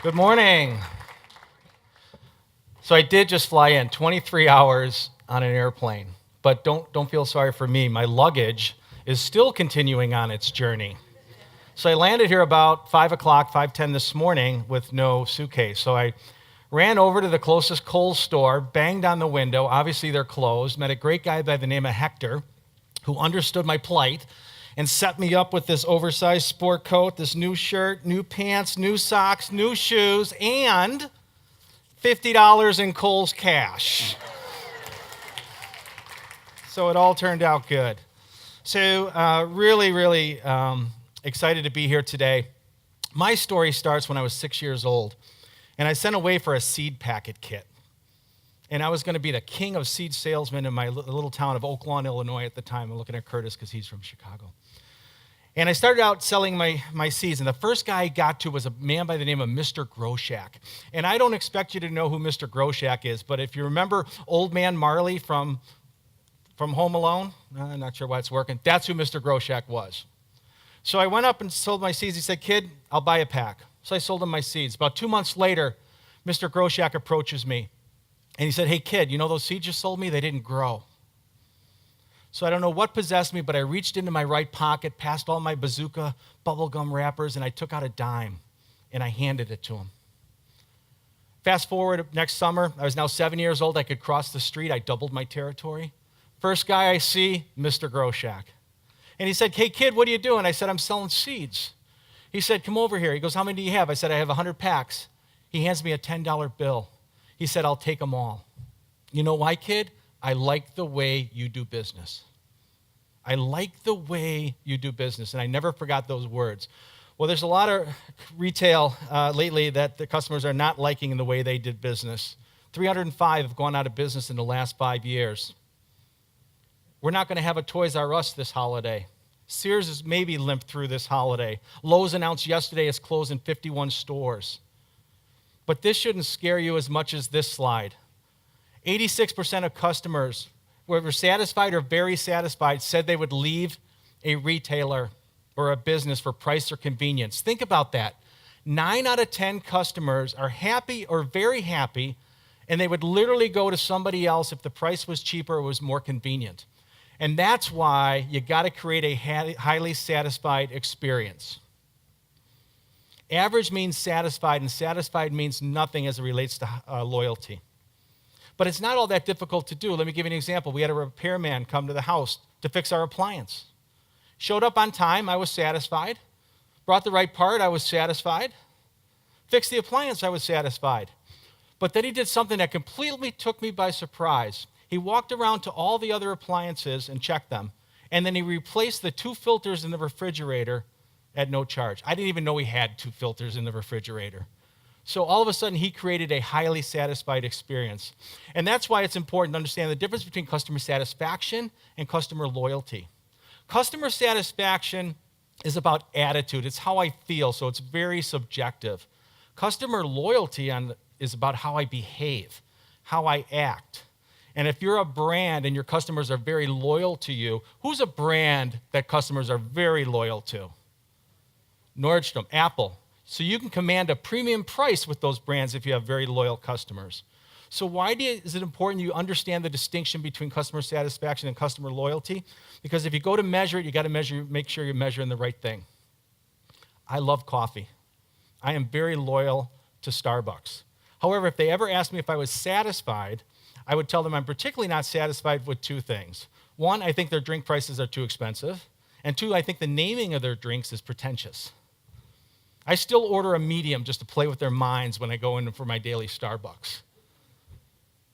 Good morning. So I did just fly in 23 hours on an airplane, but don't feel sorry for me. My luggage is still continuing on its journey. So I landed here about 5 o'clock, 5:10 this morning with no suitcase. So I ran over to the closest Kohl's store, banged on the window. Obviously they're closed. Met a great guy by the name of Hector who understood my plight and set me up with this oversized sport coat, this new shirt, new pants, new socks, new shoes, and $50 in Kohl's cash. So it all turned out good. So really excited to be here today. My story starts when I was 6 years old, and I sent away for a seed packet kit. And I was going to be the king of seed salesmen in my little town of Oak Lawn, Illinois at the time. I'm looking at Curtis because he's from Chicago. And I started out selling my seeds, and the first guy I got to was a man by the name of Mr. Groshak. And I don't expect you to know who Mr. Groshak is, but if you remember Old Man Marley from Home Alone, I'm not sure why it's working, that's who Mr. Groshak was. So I went up and sold my seeds. He said, "Kid, I'll buy a pack." So I sold him my seeds. About 2 months later, Mr. Groshak approaches me, and he said, "Hey, kid, you know those seeds you sold me? They didn't grow." So I don't know what possessed me, but I reached into my right pocket, past all my bazooka bubblegum wrappers, and I took out a dime, and I handed it to him. Fast forward next summer, I was now 7 years old. I could cross the street. I doubled my territory. First guy I see, Mr. Groshak. And he said, "Hey, kid, what are you doing?" I said, "I'm selling seeds." He said, "Come over here." He goes, "How many do you have?" I said, "I have 100 packs. He hands me a $10 bill. He said, "I'll take them all." You know why, kid? I like the way you do business. I like the way you do business. And I never forgot those words. Well, there's a lot of retail lately that the customers are not liking the way they did business. 305 have gone out of business in the last 5 years. We're not going to have a Toys R Us this holiday. Sears has maybe limped through this holiday. Lowe's announced yesterday it's closing 51 stores. But this shouldn't scare you as much as this slide. 86% of customers, whether satisfied or very satisfied, said they would leave a retailer or a business for price or convenience. Think about that. 9 out of 10 customers are happy or very happy, and they would literally go to somebody else if the price was cheaper or was more convenient. And that's why you got to create a highly satisfied experience. Average means satisfied, and satisfied means nothing as it relates to loyalty. But it's not all that difficult to do. Let me give you an example. We had a repairman come to the house to fix our appliance. Showed up on time, I was satisfied. Brought the right part, I was satisfied. Fixed the appliance, I was satisfied. But then he did something that completely took me by surprise. He walked around to all the other appliances and checked them, and then he replaced the 2 filters in the refrigerator at no charge. I didn't even know he had 2 filters in the refrigerator. So all of a sudden, he created a highly satisfied experience. And that's why it's important to understand the difference between customer satisfaction and customer loyalty. Customer satisfaction is about attitude. It's how I feel, so it's very subjective. Customer loyalty is about how I behave, how I act. And if you're a brand and your customers are very loyal to you, who's a brand that customers are very loyal to? Nordstrom, Apple. So you can command a premium price with those brands if you have very loyal customers. So why is it important you understand the distinction between customer satisfaction and customer loyalty? Because if you go to measure it, you got to make sure you're measuring the right thing. I love coffee. I am very loyal to Starbucks. However, if they ever asked me if I was satisfied, I would tell them I'm particularly not satisfied with 2 things. 1, I think their drink prices are too expensive. And 2, I think the naming of their drinks is pretentious. I still order a medium just to play with their minds when I go in for my daily Starbucks.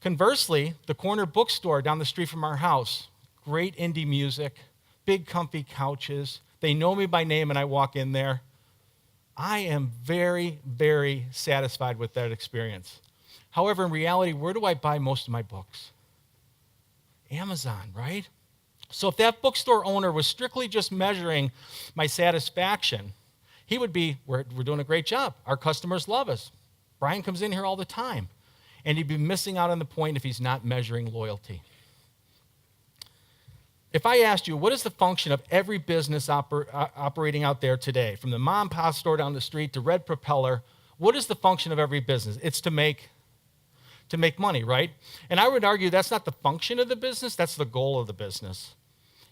Conversely, the corner bookstore down the street from our house, great indie music, big comfy couches. They know me by name and I walk in there. I am very, very satisfied with that experience. However, in reality, where do I buy most of my books? Amazon, right? So if that bookstore owner was strictly just measuring my satisfaction, he would be, we're doing a great job. Our customers love us. Brian comes in here all the time. And he'd be missing out on the point if he's not measuring loyalty. If I asked you, what is the function of every business operating out there today, from the mom and pop store down the street to Red Propeller, What is the function of every business? It's to make money, right? And I would argue that's not the function of the business, that's the goal of the business.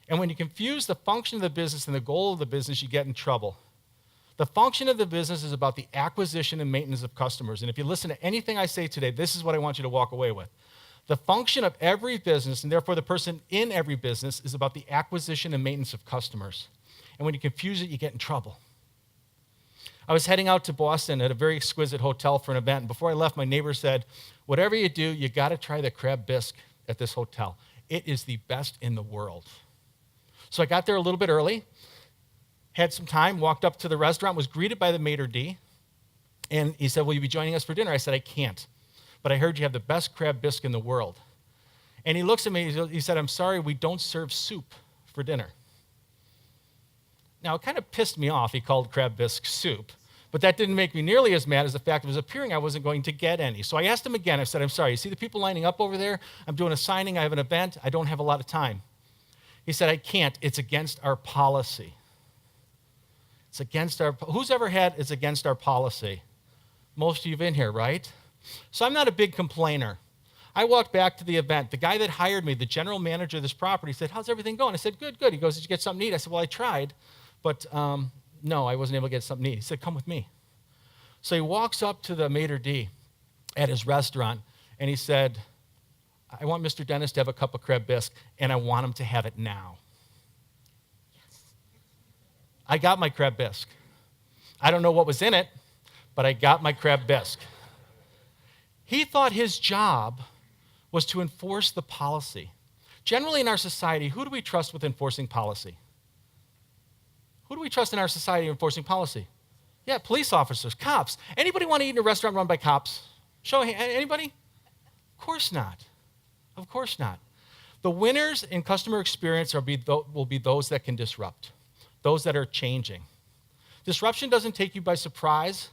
And when you confuse the function of the business and the goal of the business, you get in trouble. The function of the business is about the acquisition and maintenance of customers. And if you listen to anything I say today, this is what I want you to walk away with. The function of every business, and therefore the person in every business, is about the acquisition and maintenance of customers. And when you confuse it, you get in trouble. I was heading out to Boston at a very exquisite hotel for an event, and before I left, my neighbor said, whatever you do, you got to try the crab bisque at this hotel. It is the best in the world. So I got there a little bit early, had some time, walked up to the restaurant, was greeted by the maitre d', and he said, will you be joining us for dinner? I said, I can't, but I heard you have the best crab bisque in the world. And he looks at me, he said, I'm sorry, we don't serve soup for dinner. Now, it kind of pissed me off he called crab bisque soup, but that didn't make me nearly as mad as the fact it was appearing I wasn't going to get any. So I asked him again. I said, I'm sorry, you see the people lining up over there? I'm doing a signing. I have an event. I don't have a lot of time. He said, I can't. It's against our policy. It's against our, who's ever had it's against our policy? Most of you in here, right? So I'm not a big complainer. I walked back to the event. The guy that hired me, the general manager of this property, said, how's everything going? I said, good, good. He goes, did you get something to eat? I said, well, I tried. But no, I wasn't able to get something to eat. He said, come with me. So he walks up to the maitre d' at his restaurant, and he said, I want Mr. Dennis to have a cup of crab bisque, and I want him to have it now. Yes. I got my crab bisque. I don't know what was in it, but I got my crab bisque. He thought his job was to enforce the policy. Generally in our society, who do we trust with enforcing policy? Who do we trust in our society enforcing policy? Yeah, police officers, cops. Anybody want to eat in a restaurant run by cops? Show of hands. Anybody? Of course not. Of course not. The winners in customer experience will be those that can disrupt, those that are changing. Disruption doesn't take you by surprise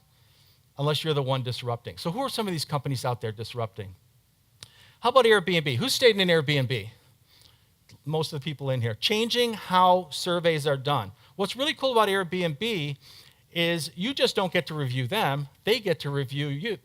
unless you're the one disrupting. So who are some of these companies out there disrupting? How about Airbnb? Who stayed in an Airbnb? Most of the people in here. Changing how surveys are done. What's really cool about Airbnb is you just don't get to review them, they get to review you.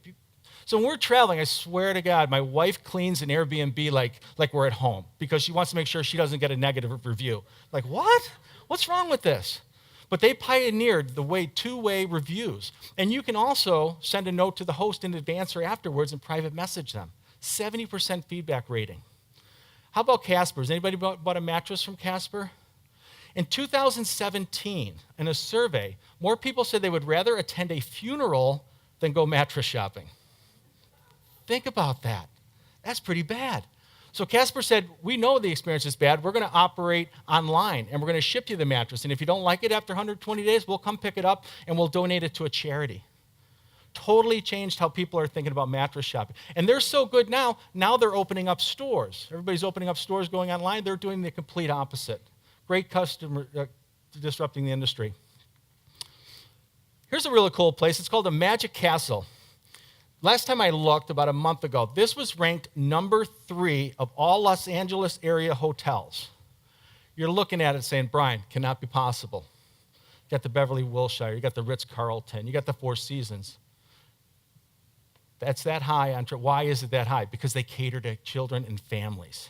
So when we're traveling, I swear to God, my wife cleans an Airbnb like we're at home because she wants to make sure she doesn't get a negative review. Like, what? What's wrong with this? But they pioneered the two-way reviews. And you can also send a note to the host in advance or afterwards and private message them. 70% feedback rating. How about Casper? Has anybody bought a mattress from Casper? In 2017, in a survey, more people said they would rather attend a funeral than go mattress shopping. Think about that. That's pretty bad. So Casper said, we know the experience is bad. We're going to operate online, and we're going to ship you the mattress. And if you don't like it after 120 days, we'll come pick it up, and we'll donate it to a charity. Totally changed how people are thinking about mattress shopping. And they're so good now they're opening up stores. Everybody's opening up stores, going online. They're doing the complete opposite. Great customer disrupting the industry. Here's a really cool place. It's called the Magic Castle. Last time I looked, about a month ago, this was ranked number 3 of all Los Angeles area hotels. You're looking at it saying, Brian, cannot be possible. You got the Beverly Wilshire, you got the Ritz-Carlton, you got the Four Seasons. That's that high. Why is it that high? Because they cater to children and families.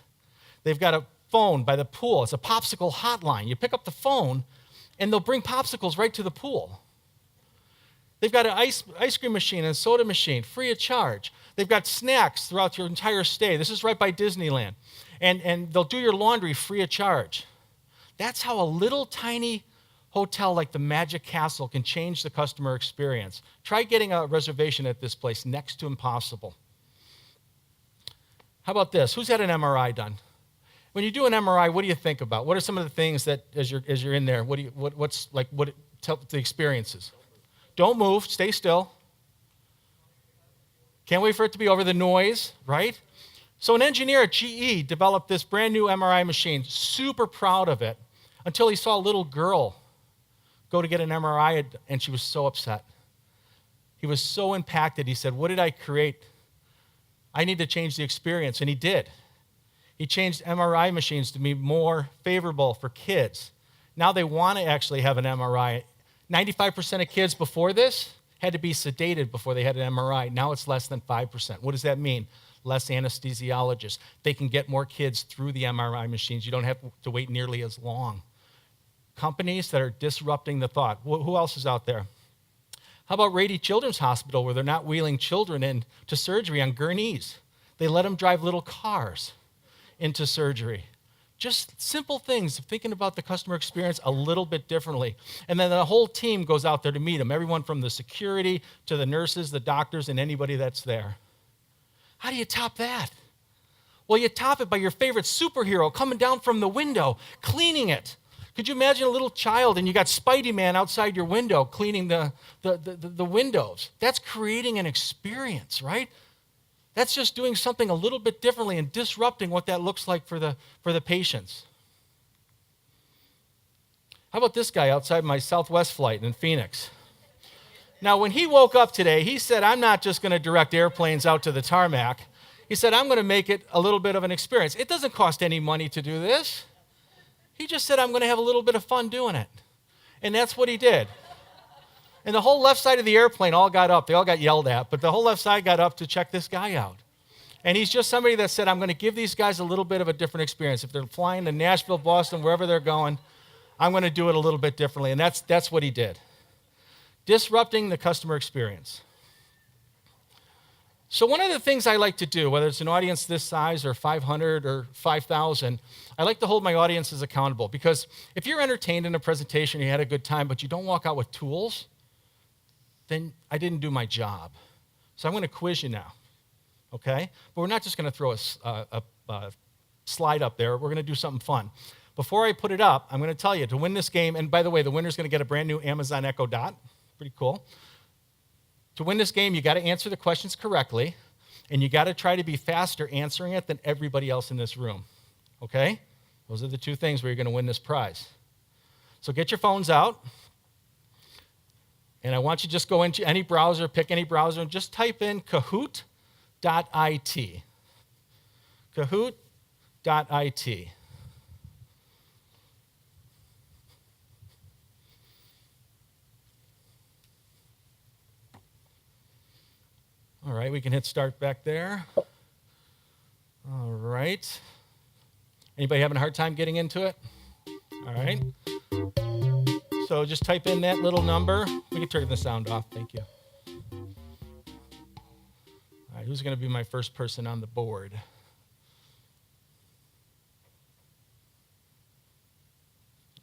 They've got a phone by the pool. It's a popsicle hotline. You pick up the phone, and they'll bring popsicles right to the pool. They've got an ice cream machine and soda machine, free of charge. They've got snacks throughout your entire stay. This is right by Disneyland. And they'll do your laundry free of charge. That's how a little tiny hotel like the Magic Castle can change the customer experience. Try getting a reservation at this place, next to impossible. How about this? Who's had an MRI done? When you do an MRI, what do you think about? What are some of the things that, as you're in there, tell the experiences? Don't move, stay still. Can't wait for it to be over, the noise, right? So an engineer at GE developed this brand new MRI machine, super proud of it, until he saw a little girl go to get an MRI, and she was so upset. He was so impacted. He said, what did I create? I need to change the experience, and he did. He changed MRI machines to be more favorable for kids. Now they want to actually have an MRI. 95% of kids before this, had to be sedated before they had an MRI. Now it's less than 5%. What does that mean? Less anesthesiologists. They can get more kids through the MRI machines. You don't have to wait nearly as long. Companies that are disrupting the thought. Who else is out there? How about Rady Children's Hospital, where they're not wheeling children into surgery on gurneys? They let them drive little cars into surgery. Just simple things of thinking about the customer experience a little bit differently. And then the whole team goes out there to meet them, everyone from the security to the nurses, the doctors, and anybody that's there. How do you top that? Well, you top it by your favorite superhero coming down from the window, cleaning it. Could you imagine a little child and you got Spidey Man outside your window cleaning the windows? That's creating an experience, right? That's just doing something a little bit differently and disrupting what that looks like for the patients. How about this guy outside my Southwest flight in Phoenix? Now, when he woke up today, he said, I'm not just going to direct airplanes out to the tarmac. He said, I'm going to make it a little bit of an experience. It doesn't cost any money to do this. He just said, I'm going to have a little bit of fun doing it. And that's what he did. And the whole left side of the airplane all got up. They all got yelled at, but the whole left side got up to check this guy out. And he's just somebody that said, I'm going to give these guys a little bit of a different experience. If they're flying to Nashville, Boston, wherever they're going, I'm going to do it a little bit differently. And that's what he did. Disrupting the customer experience. So one of the things I like to do, whether it's an audience this size or 500 or 5,000, I like to hold my audiences accountable. Because if you're entertained in a presentation, you had a good time, but you don't walk out with tools, then I didn't do my job. So I'm going to quiz you now, okay? But we're not just going to throw a slide up there. We're going to do something fun. Before I put it up, I'm going to tell you to win this game, and by the way, the winner's going to get a brand new Amazon Echo Dot. Pretty cool. To win this game, you got to answer the questions correctly, and you got to try to be faster answering it than everybody else in this room, okay? Those are the two things where you're going to win this prize. So get your phones out. And I want you to just go into any browser, pick any browser, and just type in Kahoot.it. Kahoot.it. All right, we can hit start back there. All right. Anybody having a hard time getting into it? All right. So just type in that little number. We can turn the sound off. Thank you. All right, who's going to be my first person on the board?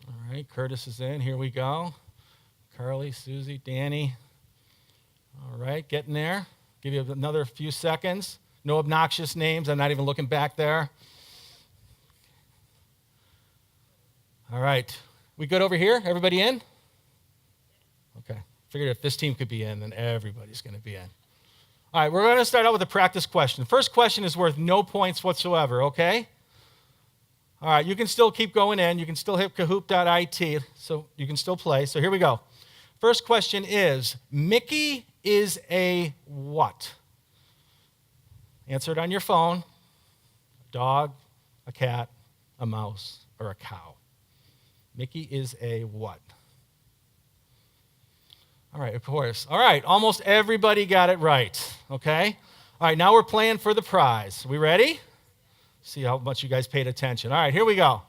All right, Curtis is in. Here we go. Carly, Susie, Danny. All right, getting there. Give you another few seconds. No obnoxious names. I'm not even looking back there. All right. We good over here? Everybody in? Okay. Figured if this team could be in, then everybody's going to be in. All right, we're going to start out with a practice question. The first question is worth no points whatsoever, okay? All right, you can still keep going in. You can still hit Kahoot.it, so you can still play. So here we go. First question is, Mickey is a what? Answer it on your phone. A dog, a cat, a mouse, or a cow. Mickey is a what? All right, of course. All right, almost everybody got it right, okay? All right, now we're playing for the prize. We ready? See how much you guys paid attention. All right, here we go.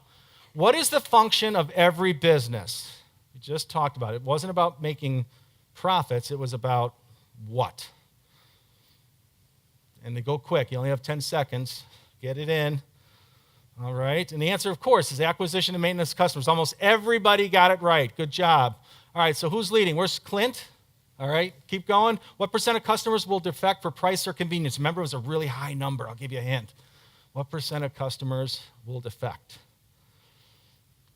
What is the function of every business? We just talked about it. It wasn't about making profits. It was about what? And they go quick. You only have 10 seconds. Get it in. All right, and the answer, of course, is acquisition and maintenance of customers. Almost everybody got it right. Good job. All right, so who's leading? Where's Clint? All right, keep going. What percent of customers will defect for price or convenience? Remember, it was a really high number. I'll give you a hint. What percent of customers will defect?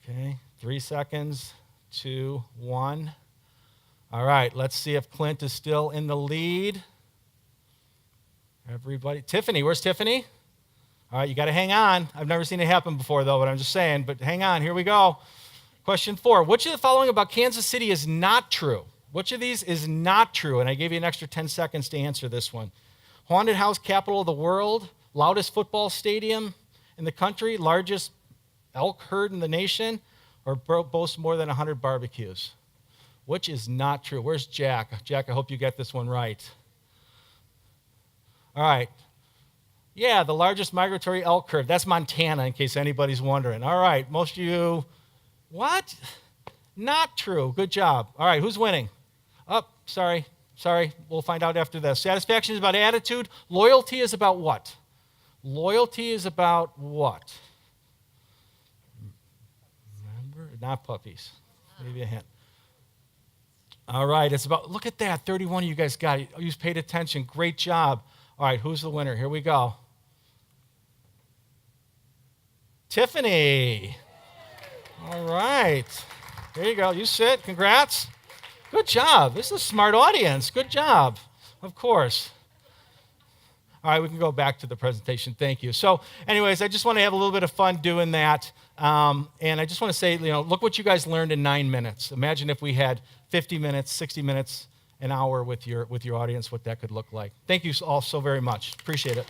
Okay, 3 seconds, 2, 1. All right, let's see if Clint is still in the lead. Everybody. Tiffany, where's Tiffany? All right, you got to hang on. I've never seen it happen before, though, but I'm just saying. But hang on. Here we go. Question 4. Which of the following about Kansas City is not true? Which of these is not true? And I gave you an extra 10 seconds to answer this one. Haunted house capital of the world, loudest football stadium in the country, largest elk herd in the nation, or boasts more than 100 barbecues? which is not true. Where's Jack? Jack, I hope you get this one right. All right. Yeah, the largest migratory elk herd. That's Montana, in case anybody's wondering. All right, most of you, what? Not true. Good job. All right, who's winning? Oh, sorry. We'll find out after this. Satisfaction is about attitude. Loyalty is about what? Loyalty is about what? Remember? Not puppies. Maybe a hint. All right, it's about, look at that. 31 of you guys got it. You paid attention. Great job. All right, who's the winner? Here we go. Tiffany. All right. There you go. You sit. Congrats. Good job. This is a smart audience. Good job. Of course. All right, we can go back to the presentation. Thank you. So anyways, I just want to have a little bit of fun doing that. And I just want to say, look what you guys learned in 9 minutes. Imagine if we had 50 minutes, 60 minutes, an hour with your audience, what that could look like. Thank you all so very much. Appreciate it.